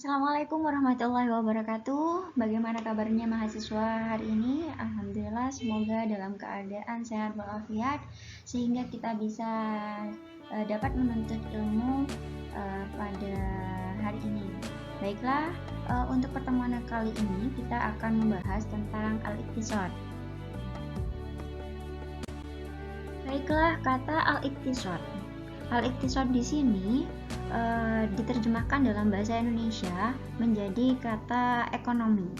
Assalamualaikum warahmatullahi wabarakatuh. Bagaimana kabarnya mahasiswa hari ini? Alhamdulillah, semoga dalam keadaan sehat walafiat sehingga kita bisa dapat menuntut ilmu pada hari ini. Baiklah, untuk pertemuan kali ini kita akan membahas tentang al-iqtisad. Baiklah, kata al-iqtisad. Al-iqtisad di sini diterjemahkan dalam bahasa Indonesia menjadi kata ekonomi.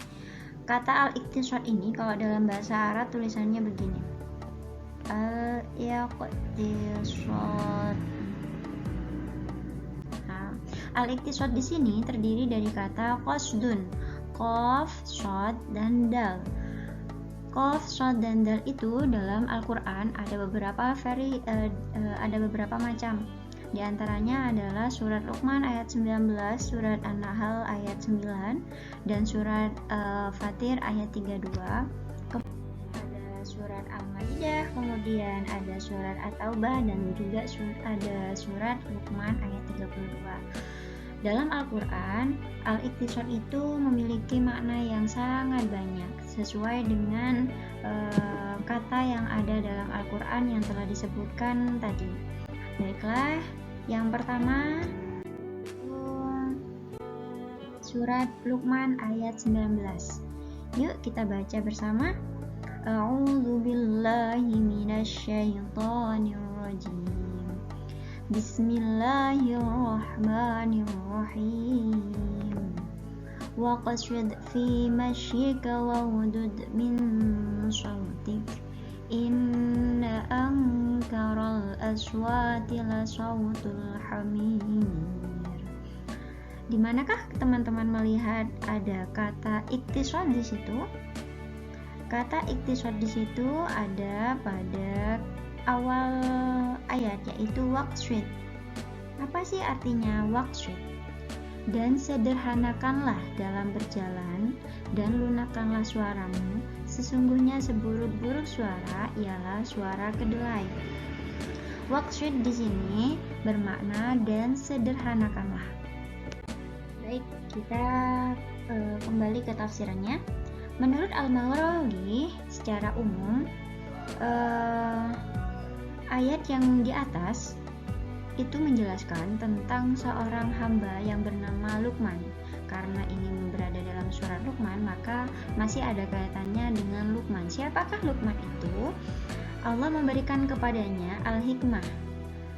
Kata al-iqtisad ini kalau dalam bahasa Arab tulisannya begini. Al-iqtisad. Nah, al-iqtisad di sini terdiri dari kata qasdun, qaf, shad, dan dal. Qaf, shad, dan dal itu dalam Al-Quran ada beberapa macam. Di antaranya adalah surat Luqman ayat 19, surat An-Nahl ayat 9, dan surat Fatir ayat 32. Ada surat Al-Maidah, kemudian ada surat At-Taubah, dan juga ada surat Luqman ayat 32. Dalam Al-Quran, al-iqtisad itu memiliki makna yang sangat banyak sesuai dengan kata yang ada dalam Al-Quran yang telah disebutkan tadi. Baiklah, yang pertama surat Luqman ayat 19. Yuk kita baca bersama. A'udzu billahi minasyaitonir rajim. Bismillahirrahmanirrahim. Waqsid fi masyika waghdud min sautik. Inna ankaral aswati la sautul hamir. Di manakah teman-teman melihat ada kata iqtisad di situ? Kata iqtisad di situ ada pada awal ayat, yaitu waqsid. Apa sih artinya waqsid? Dan sederhanakanlah dalam berjalan, dan lunakkanlah suaramu. Sesungguhnya seburuk-buruk suara ialah suara kedelai. Waqsid di sini bermakna dan sederhanakanlah. Baik, kita kembali ke tafsirannya. Menurut Al-Maghrawi, secara umum ayat yang di atas itu menjelaskan tentang seorang hamba yang bernama Luqman. Karena ini berada dalam surat Luqman, maka masih ada kaitannya dengan Luqman. Siapakah Luqman itu? Allah memberikan kepadanya al-hikmah.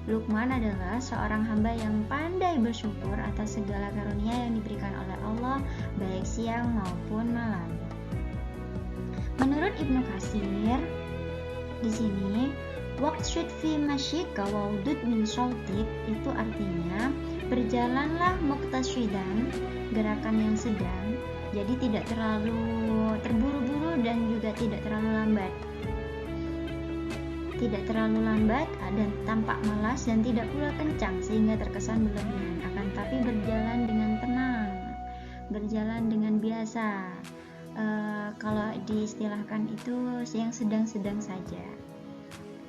Luqman adalah seorang hamba yang pandai bersyukur atas segala karunia yang diberikan oleh Allah, baik siang maupun malam. Menurut Ibnu Katsir, di sini waqsid fi masyika waghdud min sautik itu artinya berjalanlah muqtasidan, gerakan yang sedang, jadi tidak terlalu terburu-buru dan juga tidak terlalu lambat. Tidak terlalu lambat dan tampak malas, dan tidak pula kencang sehingga terkesan berlebihan, akan tapi berjalan dengan tenang, berjalan dengan biasa. Kalau diistilahkan itu yang sedang-sedang saja.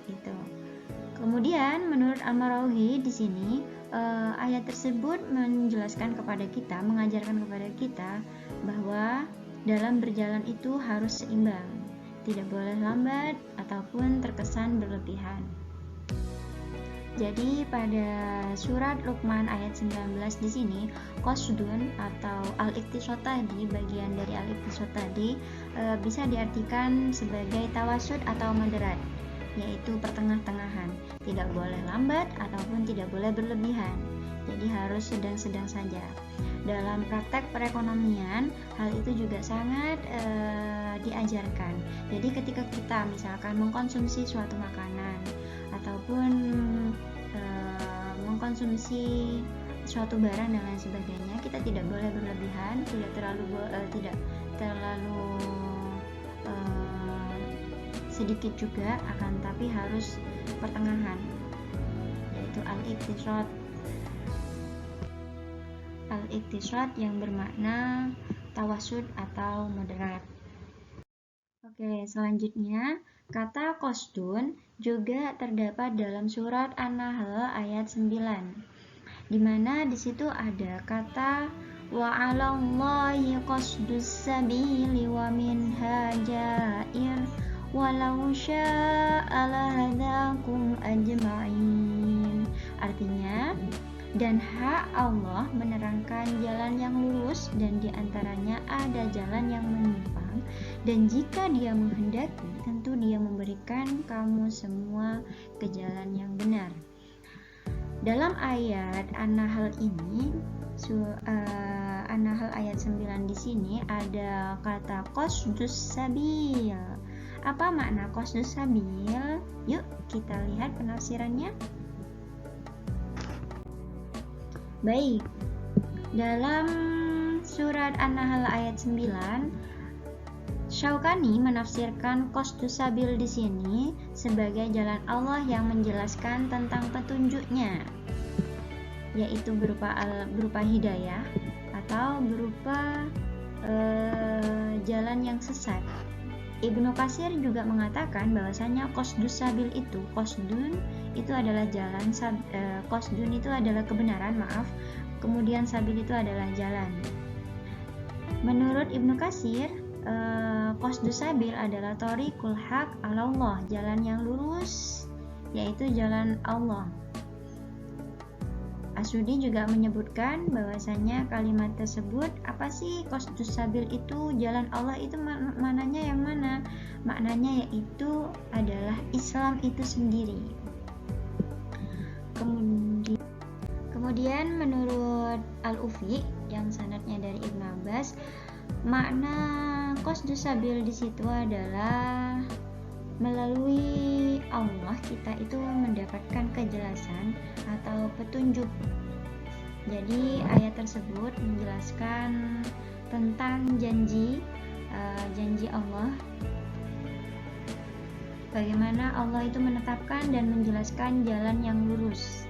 Gitu. Kemudian menurut Al-Maghrawi di sini ayat tersebut menjelaskan kepada kita, mengajarkan kepada kita bahwa dalam berjalan itu harus seimbang, tidak boleh lambat ataupun terkesan berlebihan. Jadi pada surat Luqman ayat 19 di sini qasdun atau al-iqtisad tadi, bagian dari al-iqtisad tadi bisa diartikan sebagai tawasud atau moderat, yaitu pertengah-tengahan, tidak boleh lambat ataupun tidak boleh berlebihan, jadi harus sedang-sedang saja. Dalam praktek perekonomian, hal itu juga sangat diajarkan. Jadi ketika kita misalkan mengkonsumsi suatu makanan ataupun mengkonsumsi suatu barang dan lain sebagainya, kita tidak boleh berlebihan, tidak terlalu sedikit juga, akan tapi harus pertengahan, yaitu al-iqtisad. Al-iqtisad yang bermakna tawasud atau moderat. Oke, selanjutnya kata qasdun juga terdapat dalam surat An-Nahl ayat 9, di mana di situ ada kata wa 'alallahi qasdus sabili wa minha jair walau syaa lahadakum ajma'in. Artinya, dan hak Allah menerangkan jalan yang lurus dan diantaranya ada jalan yang menyimpang, dan jika Dia menghendaki tentu Dia memberikan kamu semua ke jalan yang benar. Dalam ayat An-Nahl ini, An-Nahl ayat 9 di sini ada kata qasdus sabil. Apa makna qasdus sabil? Yuk kita lihat penafsirannya. Baik, dalam surat An-Nahl ayat 9, Syaukani menafsirkan qasdus sabil di sini sebagai jalan Allah yang menjelaskan tentang petunjuknya, yaitu berupa hidayah atau berupa jalan yang sesat. Ibnu Katsir juga mengatakan bahwasanya qasdus sabil itu, qasdun itu adalah jalan, qasdun itu adalah kebenaran, kemudian sabil itu adalah jalan. Menurut Ibnu Katsir, qasdus sabil adalah thoriqul haq 'alallah, jalan yang lurus, yaitu jalan Allah. Asy'udi juga menyebutkan bahwasanya kalimat tersebut, apa sih qasdus sabil itu, jalan Allah itu mananya yang mana? Maknanya yaitu adalah Islam itu sendiri. Kemudian menurut Al-Ufi yang sanadnya dari Ibnu Abbas, makna qasdus sabil di situ adalah melalui Allah kita itu mendapatkan kejelasan atau petunjuk. Jadi ayat tersebut menjelaskan tentang janji Allah, bagaimana Allah itu menetapkan dan menjelaskan jalan yang lurus.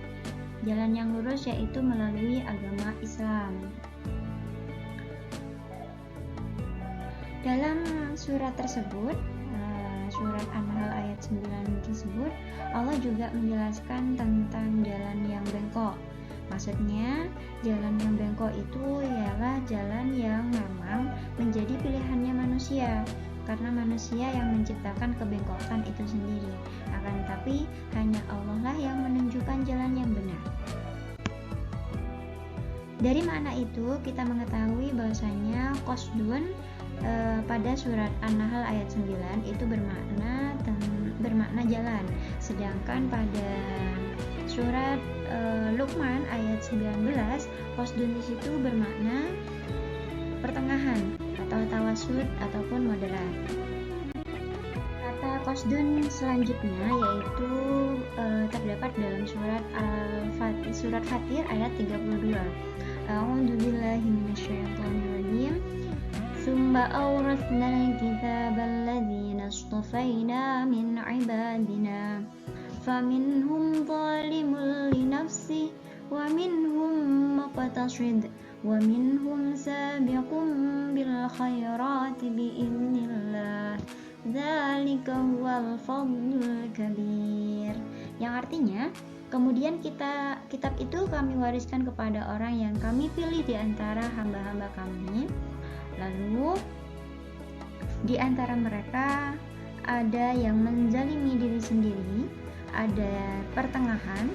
Jalan yang lurus yaitu melalui agama Islam. Dalam surat tersebut, surat An-Nahl ayat 9 tersebut, Allah juga menjelaskan tentang jalan yang bengkok. Maksudnya, jalan yang bengkok itu ialah jalan yang memang menjadi pilihannya manusia, karena manusia yang menciptakan kebengkokan itu sendiri. Akan tetapi, hanya Allah lah yang menunjukkan jalan yang benar. Dari makna itu, kita mengetahui bahwasanya qasdun pada surat An-Nahl ayat 9 itu bermakna jalan, sedangkan pada surat Luqman ayat 19 qasdun di situ bermakna pertengahan atau tawasud ataupun moderat. Kata qasdun selanjutnya yaitu terdapat dalam surat Fatir ayat 32. A'udzubillahi minasyaitonirrajim. Tsumma awratsnal kitabal ladzina istafaina min ibadina faminhum zalimun linafsihi wa minhum muqtasid wa minhum sabiqun bil khairati biidznillah dzalika huwal fadlul kabir. Yang artinya, kemudian kitab itu kami wariskan kepada orang yang kami pilih di antara hamba-hamba kami. Lalu di antara mereka ada yang menzalimi diri sendiri, ada pertengahan,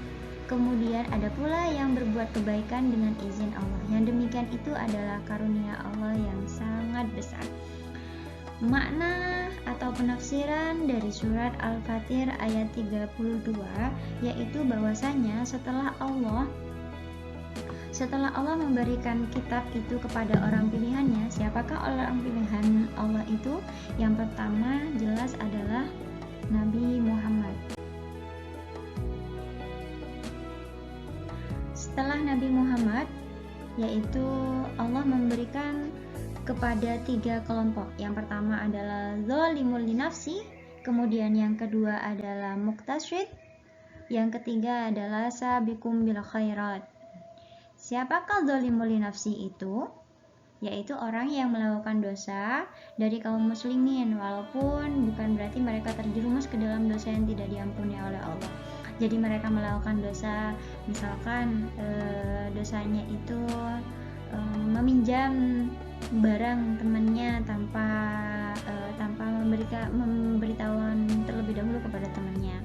kemudian ada pula yang berbuat kebaikan dengan izin Allah. Yang demikian itu adalah karunia Allah yang sangat besar. Makna atau penafsiran dari surat Al-Fatir ayat 32 yaitu bahwasanya setelah Allah memberikan kitab itu kepada orang pilihannya, siapakah orang pilihan Allah itu? Yang pertama jelas adalah Nabi Muhammad. Setelah Nabi Muhammad, yaitu Allah memberikan kepada 3 kelompok. Yang pertama adalah zalimul linafsi, kemudian yang kedua adalah muqtasid, yang ketiga adalah sabiqum bil khairat. Siapakah zalimul linafsi itu? Yaitu orang yang melakukan dosa dari kaum muslimin, walaupun bukan berarti mereka terjerumus ke dalam dosa yang tidak diampuni oleh Allah. Jadi mereka melakukan dosa, misalkan dosanya itu meminjam meminjam barang temannya tanpa memberitahuan terlebih dahulu kepada temannya.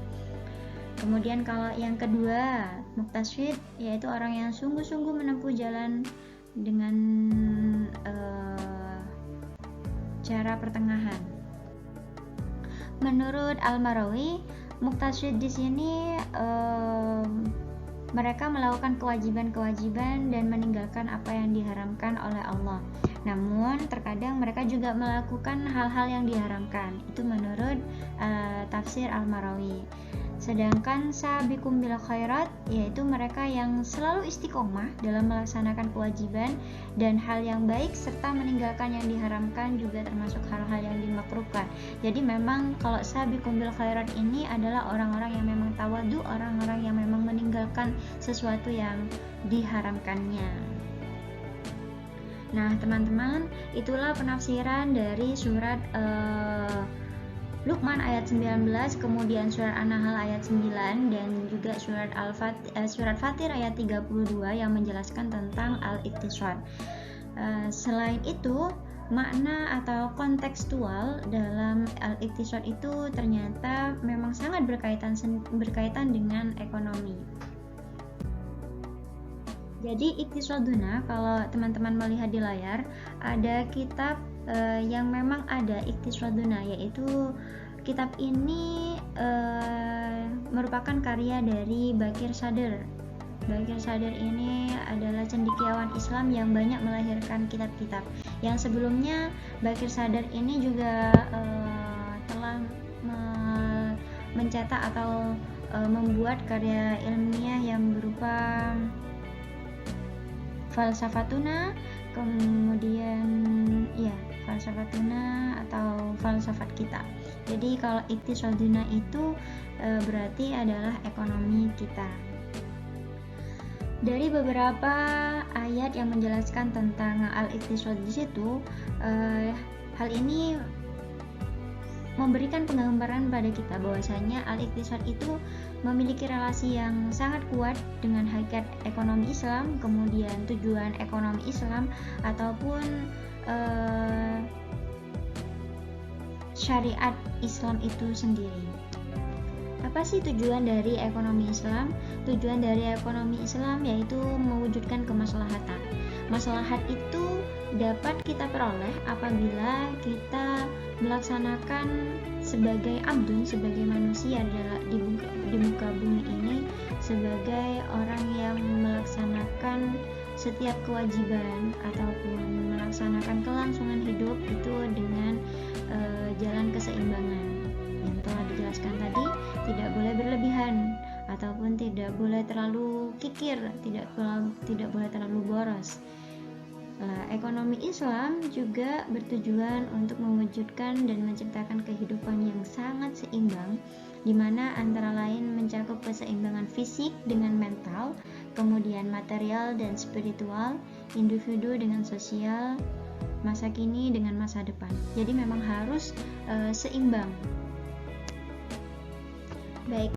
Kemudian kalau yang kedua, muqtasid, yaitu orang yang sungguh-sungguh menempuh jalan dengan cara pertengahan. Menurut Al-Marawi, muqtasid di sini mereka melakukan kewajiban-kewajiban dan meninggalkan apa yang diharamkan oleh Allah. Namun terkadang mereka juga melakukan hal-hal yang diharamkan. Itu menurut tafsir Al-Marawi. Sedangkan sabiqum bil khairat, yaitu mereka yang selalu istiqomah dalam melaksanakan kewajiban dan hal yang baik serta meninggalkan yang diharamkan, juga termasuk hal-hal yang dimakruhkan. Jadi memang kalau sabiqum bil khairat ini adalah orang-orang yang memang tawadu, orang-orang yang memang meninggalkan sesuatu yang diharamkannya. Nah teman-teman, itulah penafsiran dari surat Luqman ayat 19, kemudian surat An-Nahl ayat 9, dan juga surat Fatir ayat 32 yang menjelaskan tentang al-iqtisad. Selain itu, makna atau kontekstual dalam al-iqtisad itu ternyata memang sangat berkaitan dengan ekonomi. Jadi iqtisaduna, kalau teman-teman melihat di layar, ada kitab yang memang ada iqtisaduna, yaitu kitab ini merupakan karya dari Bakir Sadr. Bakir Sadr ini adalah cendekiawan Islam yang banyak melahirkan kitab-kitab. Yang sebelumnya Bakir Sadr ini juga telah mencetak atau membuat karya ilmiah yang berupa falsafatuna, kemudian falsafatuna atau falsafat kita. Jadi kalau iqtisaduna itu berarti adalah ekonomi kita. Dari beberapa ayat yang menjelaskan tentang al-iqtisad di situ, hal ini memberikan penggambaran pada kita bahwasanya al-iqtisad itu memiliki relasi yang sangat kuat dengan hakikat ekonomi Islam, kemudian tujuan ekonomi Islam ataupun syariat Islam itu sendiri. Apa sih tujuan dari ekonomi Islam? Tujuan dari ekonomi Islam yaitu mewujudkan kemaslahatan. Maslahat itu dapat kita peroleh apabila kita melaksanakan sebagai abdun, sebagai manusia di muka bumi ini, sebagai orang yang melaksanakan setiap kewajiban ataupun melaksanakan kelangsungan hidup itu dengan jalan keseimbangan yang telah dijelaskan tadi. Tidak boleh berlebihan ataupun tidak boleh terlalu kikir, tidak boleh terlalu boros. Ekonomi Islam juga bertujuan untuk mewujudkan dan menciptakan kehidupan yang sangat seimbang, di mana antara lain mencakup keseimbangan fisik dengan mental, kemudian material dan spiritual, individu dengan sosial, masa kini dengan masa depan. Jadi memang harus seimbang. Baik,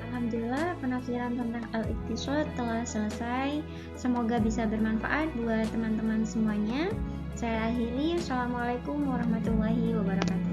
alhamdulillah penafsiran tentang al-iqtisad telah selesai. Semoga bisa bermanfaat buat teman-teman semuanya. Saya akhiri. Assalamualaikum warahmatullahi wabarakatuh.